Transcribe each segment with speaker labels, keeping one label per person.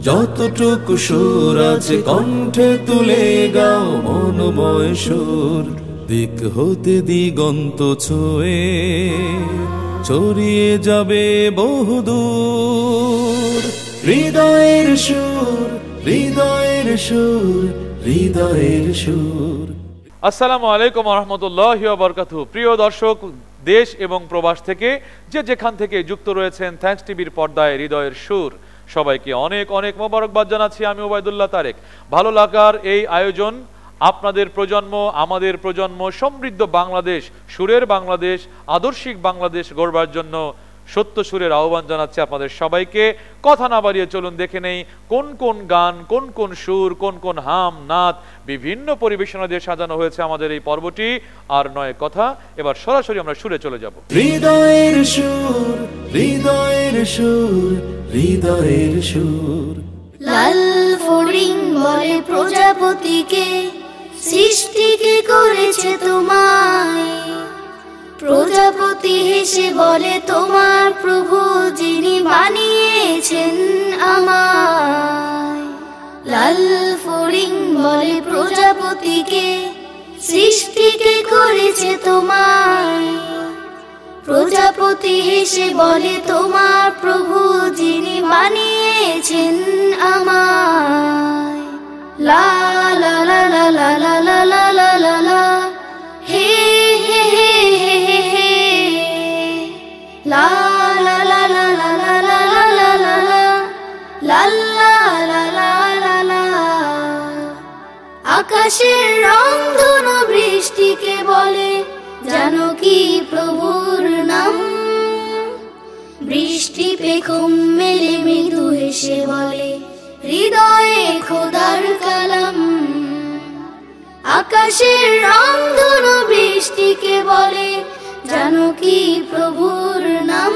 Speaker 1: যতটুকু সুর আছে কণ্ঠে তুলে গাও মনোময় সুর। দিক হতে দিগন্ত ছুঁয়ে ছড়িয়ে যাবে বহুদূর। হৃদয়ের সুর, হৃদয়ের সুর, হৃদয়ের সুর।
Speaker 2: আসসালামু আলাইকুম ওয়া রাহমাতুল্লাহি ওয়া বারাকাতুহু। প্রিয় দর্শক, দেশ এবং প্রবাস থেকে যে যেখান থেকে যুক্ত রয়েছেন থ্যাঙ্কস টিভির পর্দায় হৃদয়ের সুর, সবাইকে অনেক অনেক মোবারকবাদ জানাচ্ছি। আমি ওবায়দুল্লাহ তারেক। ভালো লাগার এই আয়োজন আপনাদের প্রজন্ম, আমাদের প্রজন্ম, সমৃদ্ধ বাংলাদেশ, সুরের বাংলাদেশ, আদর্শিক বাংলাদেশ গড়বার জন্য সত্য সুরের আহ্বান জানাচ্ছে আপনাদের সবাইকে। কথা না বাড়িয়ে চলুন দেখে নেই কোন কোন গান, কোন কোন সুর, কোন কোন হাম নাত বিভিন্ন পরিবেশনা দিয়ে সাজানো হয়েছে আমাদের এই পর্বটি। আর নয় কথা, এবার সরাসরি আমরা সুরে চলে যাব।
Speaker 1: হৃদয়ের সুর, হৃদয়ের সুর, হৃদয়ের সুর।
Speaker 3: লাল ফড়িং বলে প্রজাপতিকে, সৃষ্টিকে করেছে তোমায়। প্রজাপতি হেসে বলে তোমার প্রভু যিনি বানিয়েছেন আমায়। লাল ফড়িং বলে প্রজাপতিকে, সৃষ্টিকে করেছে তোমায়। প্রজাপতি হেসে বলে তোমার প্রভু যিনি বানিয়েছেন আমায়। লা লা লা লা লা লা লা লা লা লা লা, হে হে হে হে হে হে, লা লা লা লা লা লা লা লা লা লা, লা লা লা লা লা লা। আকাশের রংধনু বৃষ্টিকে বলে জানো কি প্রভুর নাম। বৃষ্টি পেখম মেলে মৃদু হেসে বলে হৃদয়ে খোদার কালাম। আকাশের রংধনু বৃষ্টিকে বলে জানো কি প্রভুর নাম।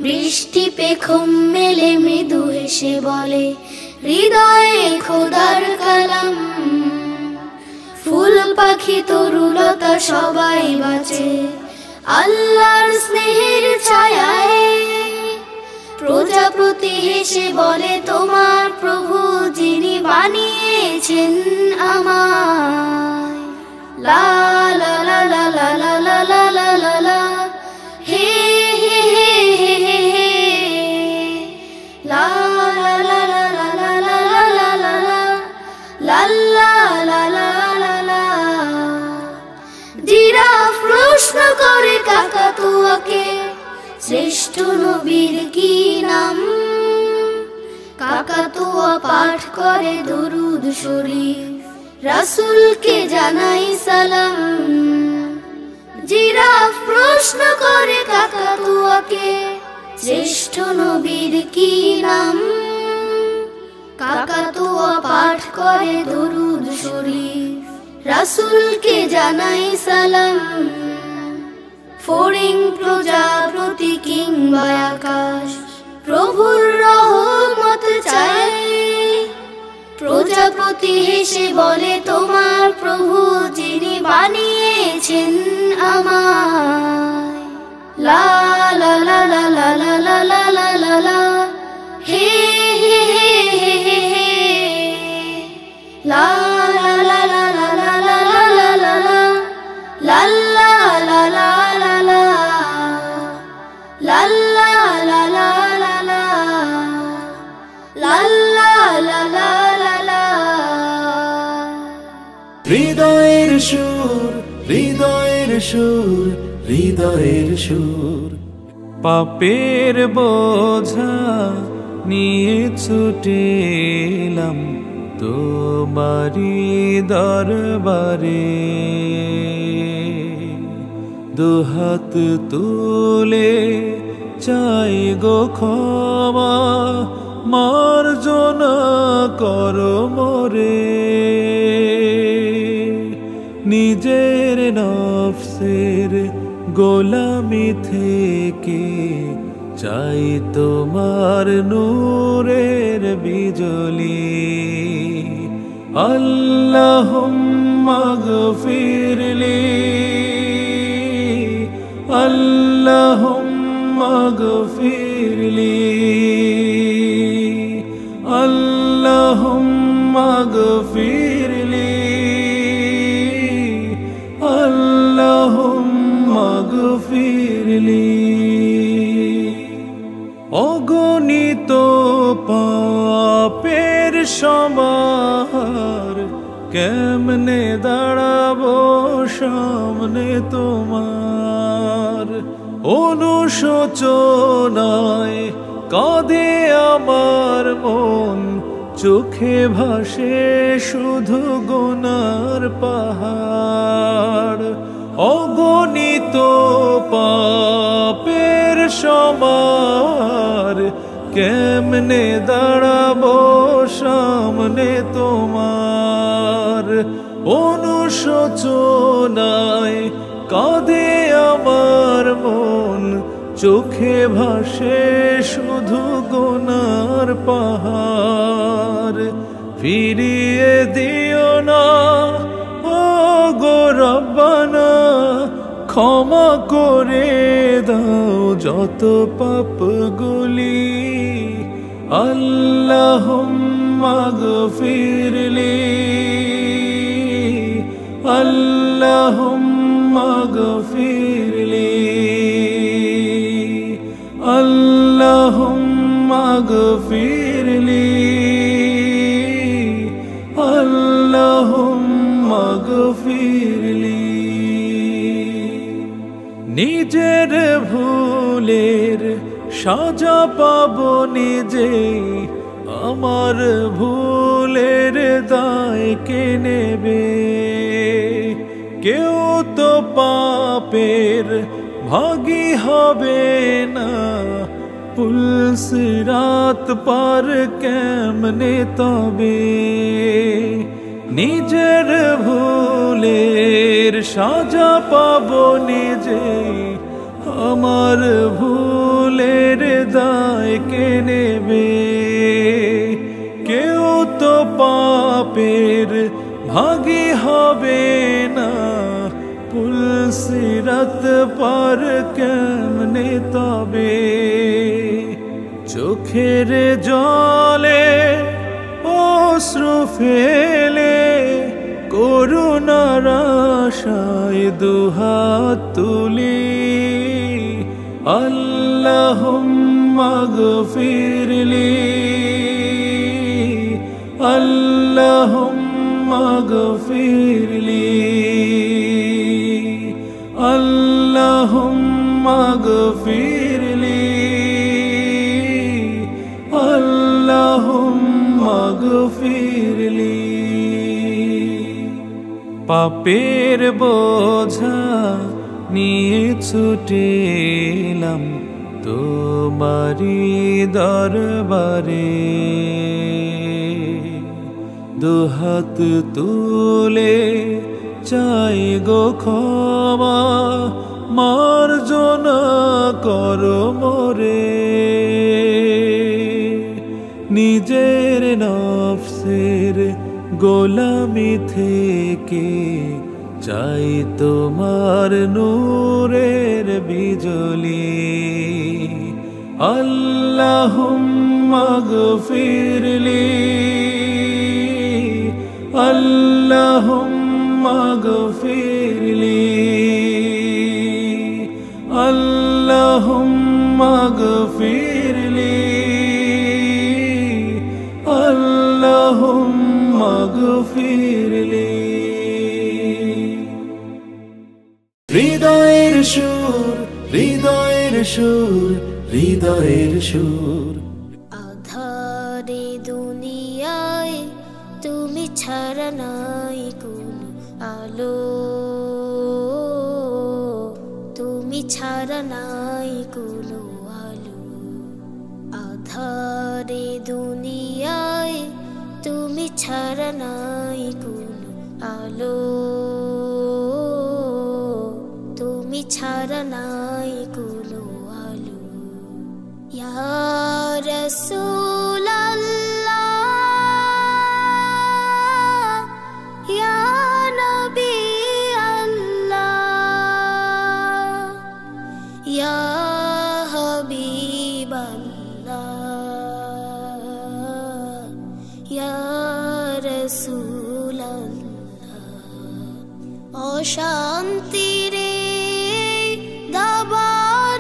Speaker 3: বৃষ্টি পেখম মেলে মৃদু হেসে বলে হৃদয়ে খোদার কালাম। ফুল পাখি তরুলতা সবাই বাঁচে আল্লাহর স্নেহের ছায়ায়। প্রজাপতি হেসে বলে তোমার প্রভু যিনি বানিয়েছেন আমায়। লা লা লা লা লা লা লা লা লা লা লা, হে হে হে হে হে হে, লা লা লা লা লা লা লা লা লা লা, লা লা লা লা লা লা। জিরাফ প্রশ্ন করে কাকাতুয়াকে, শ্রেষ্ঠ নবীর কি নাম। কাকাতুয়া পাঠ করে দরুদ শরীফ, রাসূলকে জানাই সালাম। জিরাফ প্রশ্ন করে কাকাতুয়াকে, শ্রেষ্ঠ নবীর কি নাম। কাকাতুয়া পাঠ করে দরুদ শরীফ, রাসূলকে জানাই সালাম। ফড়িং প্রজাপতি কিংবা আকাশ প্রভুর রহমত চায়। প্রজাপতি হেসে বলে তোমার প্রভু যিনি বানিয়েছেন আমায়। লা লা লা লা লা লা লা লা লা লা লা, হে হে হে হে হে হে, লা লা লা লা লা লা লা লা লা লা, লা লা লা লা লা লা, লা লা লা লা লা লা, লা লা লা লা লা লা।
Speaker 1: হৃদয়ের সুর, হৃদয়ের সুর, হৃদয়ের সুর। পাপের বোঝা নিয়ে ছুটে এলাম তোমারি দরবারে। দুহাত তুলে চাই গো ক্ষমা, মার্জনা করো মোরে। নিজের নফসের গোলামি থেকে চাই তোমার নূরের বিজলি। আল্লাহুম্মা গফিরলি, আল্লাহুম্মা গফিরলি। ফিরলি অগণিত পাপের সবার কেমনে দাঁড়াবো সামনে তোমার অনুশোচনায় কাঁদে আমার মন চোখে ভাসে শুধু গুনার পাহাড় অগণিত পাপের সমার কেমনে দাঁড়াবো সামনে তোমার অনুশোচনায় কাঁদে আমার মন চোখে ভাসে শুধু গুনার পাহাড় ফিরিয়ে দিও না ও গো রব্বানা ক্ষমা করে দাও যত পাপগুলি আল্লাহুম্মা গফিরলি আল্লাহুম্মা গফিরলি আল্লাহুম্মা গফিরলি আল্লাহুম্মা গফিরলি নিজের ভুলের সাজা পাবো নিজেই আমার ভুলের দায় কে নেবে কেউ তো পাপের ভাগী হবে না পুলসিরাত পার কেমনে তবে নিজের ভুলের সাজা পাবো নিজেই আমার ভুলের দায় কে নেবে কেউ তো পাপের ভাগী হবে না পুলসিরাত পার কেমনে তবে চোখের জলে অশ্রু ফেলে করুণার আশায় দুহাত তুলি আল্লাহুম্মা গফিরলি আল্লাহুম্মা গফিরলি আল্লাহুম্মা গফিরলি আল্লাহুম্মা গফিরলি পাপের বোঝা নিয়ে ছুটে এলাম তোমারি দরবারে দুহাত তুলে চাই গো ক্ষমা মার্জনা করো মোরে নিজের নফসের গোলামি থেকে চাই তোমার নূরের বিজলি আল্লাহুম্মা গফিরলি আল্লাহুম্মা গফিরলি আল্লাহুম্মা গফিরলি আল্লাহুম্মা গফিরলি হৃদয়ের সুর হৃদয়ের সুর হৃদয়ের সুর
Speaker 3: আধারে দুনিয়ায় তুমি ছাড়া নাই কোনো আলো তুমি ছাড়া নাই কোনো আলো আধারে দুনিয়ায় তুমি ছাড়া নাই কোনো আলো তুমি ছাড়া নাই কোনো আলো ইয়া রাসূলাল্লাহ ইয়া নবী আল্লাহ ইয়া হাবিবাল্লাহ ইয়া রাসূলাল্লাহ অশান্তিরে দাবানল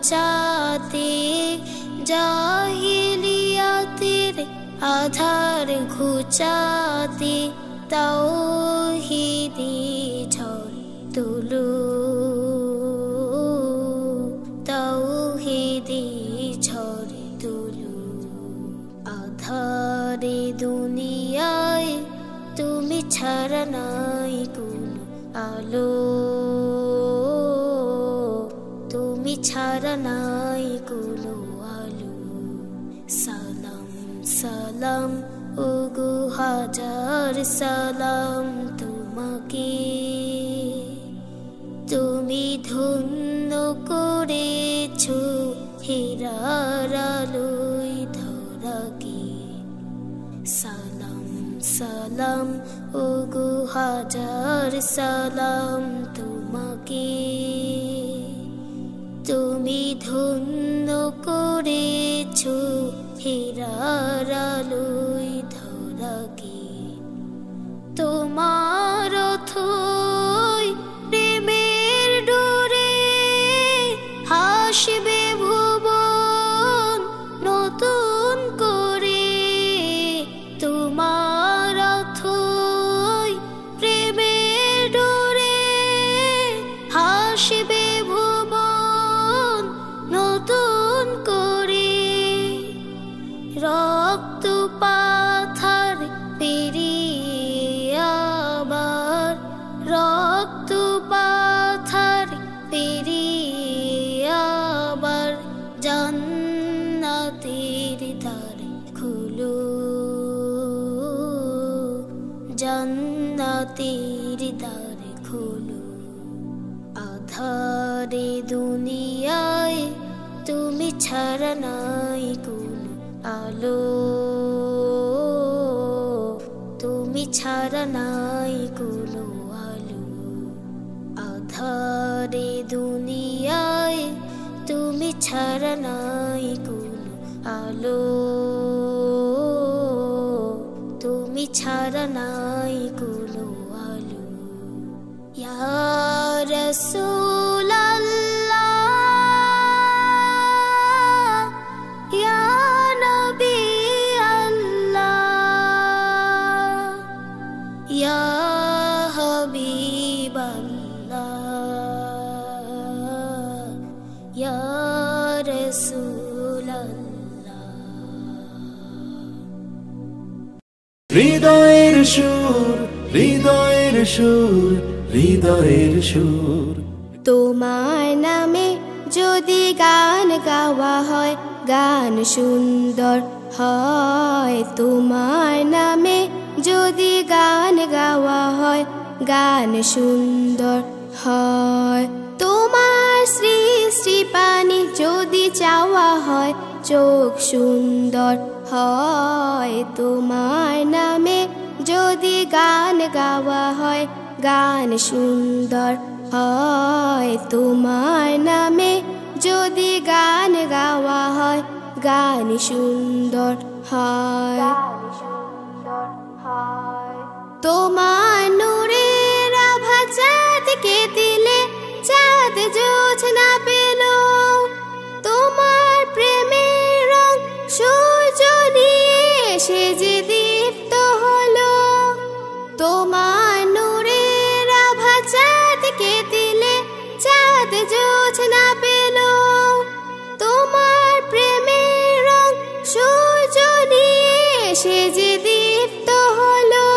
Speaker 3: ঘুচাতে, জাহিলিয়াতের আধার ঘুচাতে তাওহীদি ঝড় তুলো, তাওহীদি ঝড় তুলো। আধারে দুনিয়ায় তুমি ছাড়া নাই কোনো আলো, তুমি ছাড়া নাই কোনো আলো। সালাম সালাম ওগো হাজার সালাম তোমাকে, তুমি ধন্য করেছো হেরার আলোয় ধরাকে। সালাম সালাম ওগো হাজার সালাম তোমাকে, তুমি ধন্য করেছো হেরার আলোয় ধরাকে। তোমার অথই প্রেমের ডোরে হাসবে ভুবন নতুন করে, তোমার অথই প্রেমের ডোরে হাসবে ভুবন নতুন করে। রক্ত পাথার পেরিয়ে আবার, রক্ত পাথার পেরিয়ে আবার জান্নাতের দ্বার খুলো, জান্নাতের দ্বার খুলো। আধারে দুনিয়ায় তুমি ছাড়া নাই কোনো আলো, তুমি ছাড়া নাই কোনো আলো। আধারে দুনিয়ায় তুমি ছাড়া নাই কোনো আলো, তুমি ছাড়া নাই কোনো আলো। ইয়া রাসূলাল্লাহ, ইয়া নবী আল্লাহ, ইয়া হাবিবাল্লাহ, ইয়া রাসূলাল্লাহ।
Speaker 1: হৃদয়ের সুর, হৃদয়ের সুর, হৃদয়ের সুর।
Speaker 3: তোমার নামে যদি গান গাওয়া হয়, গান সুন্দর হয়। তোমার নামে যদি গান গাওয়া হয়, গান সুন্দর হয়। তোমার সৃষ্টি পানি যদি চাওয়া হয়, চোখ সুন্দর হয়। তোমার নামে যদি গান গাওয়া হয়, গান সুন্দর হয়। তোমার নামে যদি গান গাওয়া হয়, গান সুন্দর হয়। তোমার নূরের আভা চাঁদকে দিলে, চাঁদ জোছনা পেল। তোমার প্রেমের রং সূর্য নিয়ে এসে যে দীপ্ত হলো। তোমার নূরের আভা চাঁদকে দিলে, চাঁদ জোছনা পেল। তোমার প্রেমের রং সূর্য নিয়ে এসে যে দীপ্ত হলো।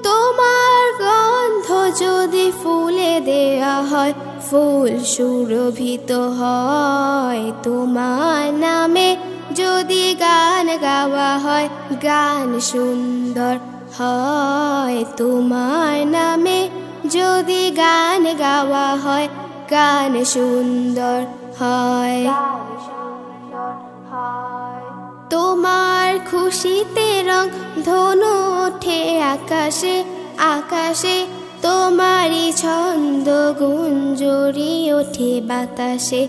Speaker 3: তোমার গন্ধ যদি ফুলে দেয়া হয়, ফুল সুরভিত হয়। তোমার নামে যদি গান গাওয়া হয়, গান সুন্দর হয়। তোমার নামে যদি গান গাওয়া হয়, গান সুন্দর হয়। তোমার খুশিতে রং ধনু ওঠে আকাশে, আকাশে। তোমারই ছন্দ গুঞ্জরি ওঠে বাতাসে।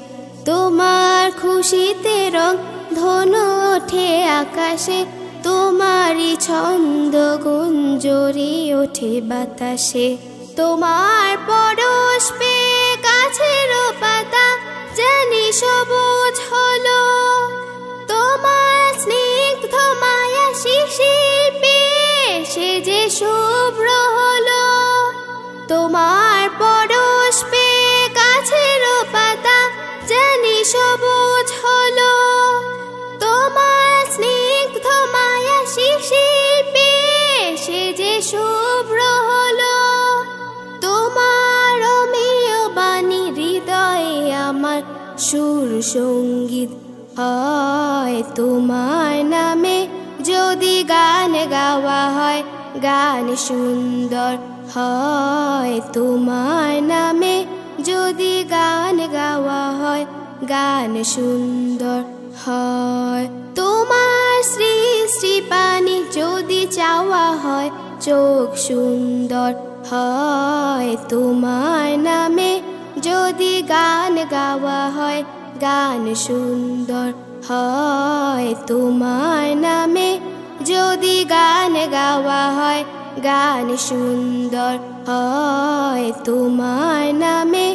Speaker 3: তোমার খুশিতে রং ধনু ওঠে আকাশে। তোমারই ছন্দ গুঞ্জরি ওঠে বাতাসে। তোমার পরশ পেয়ে গাছের পাতা জানি সবুজ হলো, তোমার স্নিগ্ধ মায়া শিশির পেয়ে সে যে শুভ্র হলো। তোমার পরশ পেয়ে গাছের পাতা জানি সবুজ হলো, তোমার স্নিগ্ধ মায়া শিশির পেয়ে সে যে শুভ্র হলো। তোমার অমেয় বাণী হৃদয়ে আমার সুর সঙ্গীত হয়, তোমার নামে যদি গান গাওয়া হয় গান সুন্দর হয়, তোমার নামে যদি গান গাওয়া হয় গান সুন্দর হয়। তোমার শ্রী শ্রী পানি যদি চাওয়া হয় চোখ সুন্দর হয়, তোমার নামে যদি গান গাওয়া হয় গান সুন্দর হয়, তোমার নামে যদি গান গাওয়া হয় গান সুন্দর হয়, তোমার নামে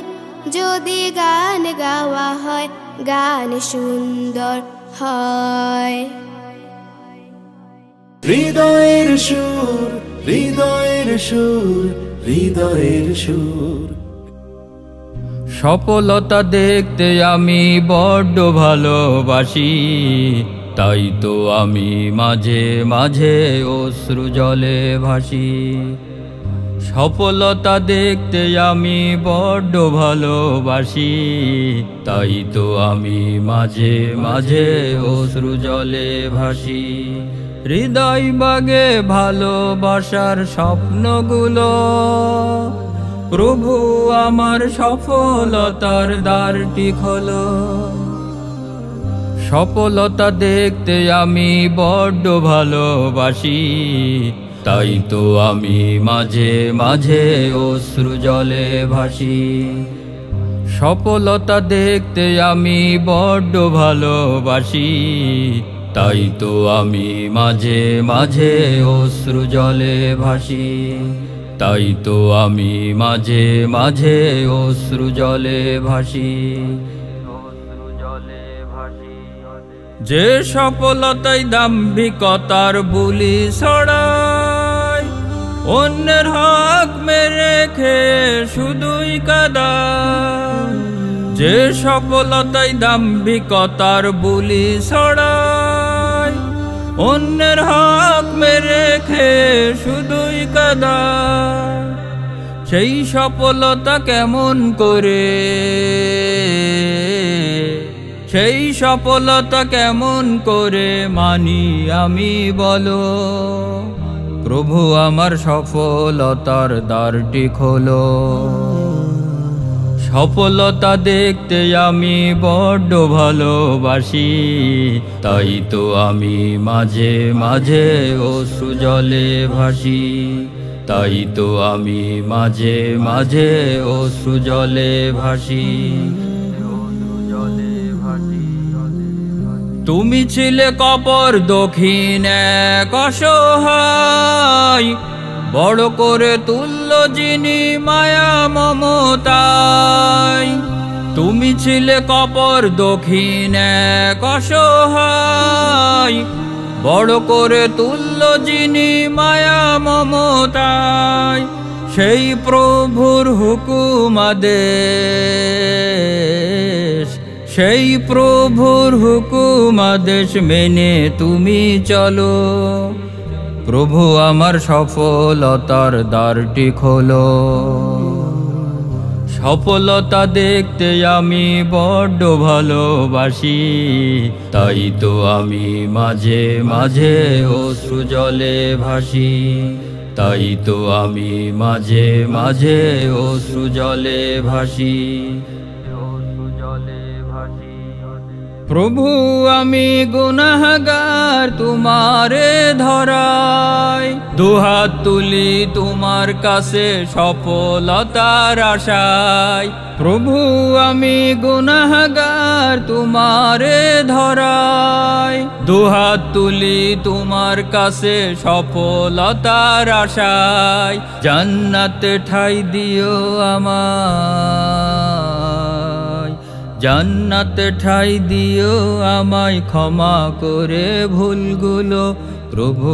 Speaker 3: যদি গান গাওয়া হয় গান সুন্দর হয়।
Speaker 1: হৃদয়ের সুর, হৃদয়ের সুর, হৃদয়ের সুর।
Speaker 4: সফলতা দেখতে আমি বড্ড ভালোবাসি, তাই তো আমি মাঝে মাঝে অশ্রু জলে ভাসি। সফলতা দেখতে আমি বড্ড ভালোবাসি, তাই তো আমি মাঝে মাঝে অশ্রু জলে ভাসি। হৃদয় বাগে ভালোবাসার স্বপ্নগুলো, প্রভু আমার সফলতার দ্বারটি খোলো। সফলতা দেখতে আমি বড্ড ভালোবাসি, তাই তো আমি মাঝে মাঝে অশ্রু জলে ভাসি। সফলতা দেখতে আমি বড্ড ভালোবাসি, তাই তো আমি মাঝে মাঝে অশ্রু জলে ভাসি। তাই তো আমি মাঝে মাঝে অশ্রু জলে ভাসি। যে সফলতায় দাম্ভিকতার বুলি ছড়ায়, অন্যের হক মেরে খেয়ে শুধুই কাঁদায়। যে সফলতায় দাম্ভিকতার বুলি ছড়ায়, অন্যের হক মেরে খেয়ে শুধুই কাঁদায়। সেই সফলতা কেমন করে, সেই সফলতা কেমন করে মানি আমি বলো। প্রভু আমার সফলতার দ্বারটি খোলো। সফলতা দেখতে আমি বড্ড ভালোবাসি, তাই তো আমি মাঝে মাঝে অশ্রু জলে ভাসি। তাই তো আমি মাঝে মাঝে অশ্রু জলে ভাসি। তুমি ছিলে কপর দক্ষিণ এক অসহায়, বড় করে তুল্য যিনি মায়া মমতায়। তুমি ছিলে কপর দক্ষিণ এক অসহায়, বড় করে তুল্য যিনি মায়া মমতায়। সেই প্রভুর হুকুম আদেশ, সেই প্রভুর হুকুম আদেশ মেনে তুমি চলো। প্রভু আমার সফলতার দ্বারটি খোলো। সফলতা দেখতে আমি বড্ড ভালোবাসি, তাই তো আমি মাঝে মাঝে অশ্রু জলে ভাসি। তাই তো আমি মাঝে মাঝে অশ্রু জলে ভাসি। প্রভু আমি গুনাহগার তোমারে ধরাই, দুহাত তুলি তোমার কাছে সফলতার আশায়। প্রভু আমি গুনাহগার তোমারে ধরাই, দুহাত তুলি তোমার কাছে সফলতার আশায়। জান্নাতে ঠাই দিও আমার, জান্নাতে ঠাই দিও আমায়, ক্ষমা করে ভুলগুলো প্রভু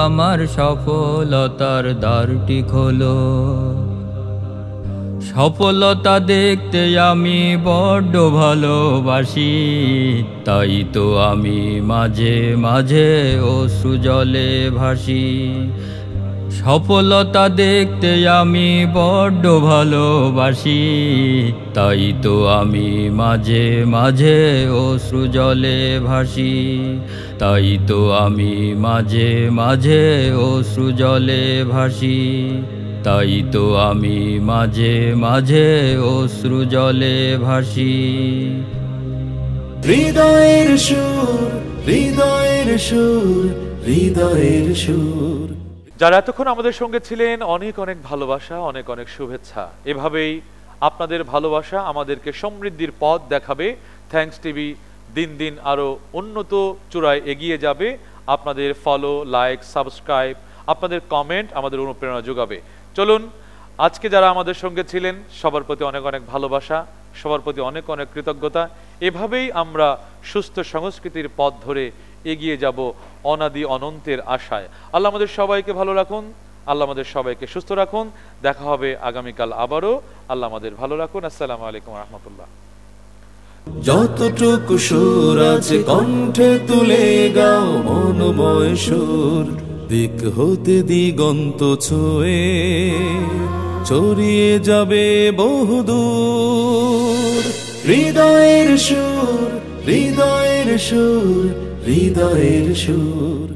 Speaker 4: আমার সফলতার দ্বারটি খোলো। সফলতা দেখতে আমি বড্ড ভালোবাসি, তাই তো আমি মাঝে মাঝে অশ্রু জলে ভাসি। সফলতা দেখতে আমি বড্ড ভালোবাসি, তাই তো আমি মাঝে মাঝে অশ্রু জলে ভাসি। তাই তো আমি মাঝে মাঝে অশ্রু জলে ভাসি। তাই তো আমি মাঝে মাঝে অশ্রু জলে ভাসি।
Speaker 1: হৃদয়ের সুর, হৃদয়ের সুর, হৃদয়ের সুর।
Speaker 2: যারা এতক্ষণ আমাদের সঙ্গে ছিলেন, অনেক অনেক ভালোবাসা, অনেক অনেক শুভেচ্ছা। এভাবেই আপনাদের ভালোবাসা আমাদেরকে সমৃদ্ধির পথ দেখাবে। থ্যাঙ্কস টিভি দিন দিন আরও উন্নত চূড়ায় এগিয়ে যাবে। আপনাদের ফলো, লাইক, সাবস্ক্রাইব, আপনাদের কমেন্ট আমাদের অনুপ্রেরণা যোগাবে। চলুন, আজকে যারা আমাদের সঙ্গে ছিলেন সবার প্রতি অনেক অনেক ভালোবাসা, সবার প্রতি অনেক অনেক কৃতজ্ঞতা। এভাবেই আমরা সুস্থ সংস্কৃতির পথ ধরে এগিয়ে যাব অনাদি অনন্তের আশায়। আল্লাহ আমাদের সবাইকে ভালো রাখুন, আল্লাহ আমাদের সবাইকে সুস্থ রাখুন। দেখা হবে আগামীকাল আবারও। আল্লাহ আমাদের ভালো রাখুন। আসসালামু আলাইকুম রহমতুল্লাহ।
Speaker 1: যতটুকু সুর আছে কণ্ঠে তুলে গাও মনোময় সুর, দিক হতে দিগন্ত ছুঁয়ে ছড়িয়ে যাবে বহুদূর। হৃদয়ের সুর, হৃদয়ের সুর, হৃদয়ের সুর।